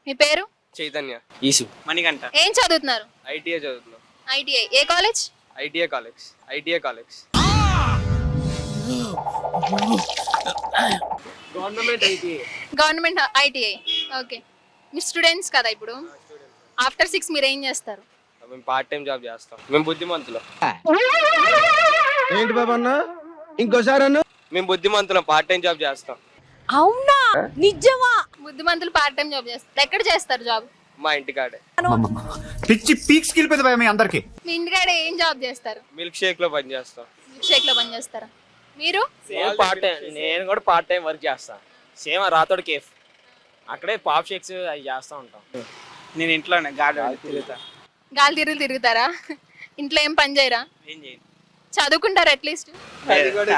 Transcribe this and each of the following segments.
మీ పేరు? చైతన్య. ఈసు మణికంఠ. ఏం చదువుతున్నారు? ఐటీఐ చదువుతున్నాం. ఐటీఐ ఏ college? ITI college. ITI college. Government ITI. Government ITI. Okay. మీరు స్టూడెంట్స్ కదా ఇప్పుడు? ఆఫ్టర్ 6 మీరు ఏం చేస్తారు? మేము పార్ట్ టైం జాబ్ చేస్తాం. మేము బుద్ధిమంతులం. ఏంటి బాబా అన్న ఇంకోసారి అన్న మేము బుద్ధిమంతులం, పార్ట్ టైం జాబ్ చేస్తాం. అవునా నిజమా? బుద్ధిమంతులు పార్ట్ టైం జాబ్ చేస్తారు. ఎక్కడ చేస్తారు జాబ్? మా ఇంటికాడే. పిచ్చి పీక్స్ కిలిపోయింది భయ మీ అందరికి. మీ ఇంటికాడే ఏం జాబ్ చేస్తారు? మిల్క్ షేక్ లో పని చేస్తాం. మిల్క్ షేక్ లో పని చేస్తారా? మీరు? సేమ్ పార్ట్ టైం, నేను కూడా పార్ట్ టైం వర్క్ చేస్తాను. సేమ్ రాతోడు కేఫ్, అక్కడే పాప్ షేక్స్ అవి చేస్తూ ఉంటాం. నేను ఇంట్లోనే గాలి తిరుగుతా. గాలి తిరుగుతారా? ఇంట్లో ఏం పని చేయరా? ఏం చేయను. చదువుకుంటారా అట్లీస్ట్? అది కూడా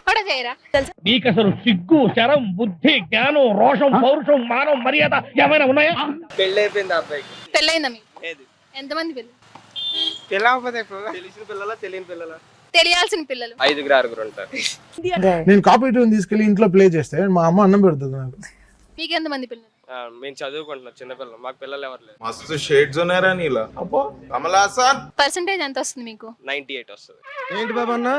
కూడా చేయరా? నీకు అసలు సిగ్గు, శరం, బుద్ధి, జ్ఞానం, రోషం, పౌరుషం, మానం, మర్యాద ఏమైనా ఉన్నాయా? పెళ్లి అయిపోయింది అబ్బాయికి. పెళ్ళయిందా మీకు? లేదు. ఎంతమంది పిల్లలు? పిల్లకపోతే తెలిసిన పిల్లల తెలియని పిల్లల తెలియాల్సిన పిల్లలు? 5-6 ఉంటారు. నేను కాపీ ట్యూన్ తీసుకెళ్లి ఇంట్లో ప్లే చేస్తే మా అమ్మ అన్నం పెడుతుంది నాకు. మీకు ఎంతమంది పిల్లలు? మేము చదువుకుంటున్నాం, చిన్నపిల్లలు. మాకు పిల్లలు ఎవరు లేరు. మస్తు షేడ్స్ ఉన్నారా నీలా. అబ్బో కమలాసన్. పర్సంటేజ్ ఎంత వస్తుంది మీకు? 98 వస్తుంది. ఏంటి బాబా అన్న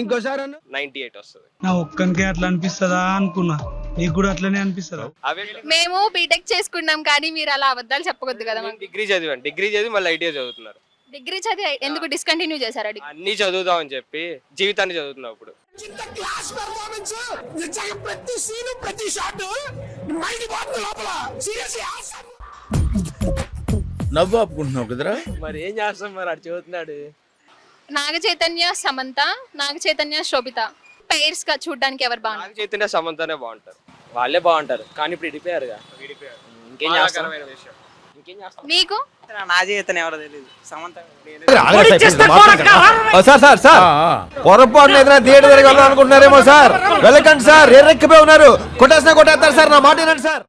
ఇంకోసారి అన్న 98 వస్తుంది. నా ఒక్కనికే అట్లా అనిపిస్తుందా అనుకున్నా, నీకు కూడా అట్లనే అనిపిస్తుందా? అవే మేము బీటెక్ చేసుకున్నాం కానీ మీరు అలా అబద్ధాలు చెప్పకూడదు కదా మాకు. డిగ్రీ చదివాను. డిగ్రీ చదివి మళ్ళీ ఐటీఐ చదువుతున్నారు. డిగ్రీ చదివి ఎందుకు డిస్కంటిన్యూ చేశారా డిగ్రీ? అన్ని చదువుదామని చెప్పి జీవితాన్ని చదువుతున్నావు ఇప్పుడు. నవ్వు ఆపుకుంటున్నావు కదరా. మరి ఏం చేస్తాం, మరి అటు చదువుతున్నాడు. నాగ చైతన్య సమంత, నాగ చైతన్య శోభిత పేర్స్ గా చూడడానికి ఎవరు బాగున్నారు? నాకు చైతన్య సమంతనే బాగుంటారు. వాళ్ళే బాగుంటారు కానీ ఇప్పుడు విడిపోయారుగా. ఇంకేం చేస్తాం? బాధాకరమైన విషయం. ఇంకేం చేస్తాం? మీకు? నా జీవితం ఎవరో తెలియదు. సమంత సార్ సార్ పొరపాటు ఏదైనా థియేటర్ దగ్గర అనుకుంటున్నారేమో సార్. వెళ్ళకండి సార్, ఎర్రెక్కిపోయి ఉన్నారు. కొట్టేస్తారు సార్, నా మాట వినండి సార్.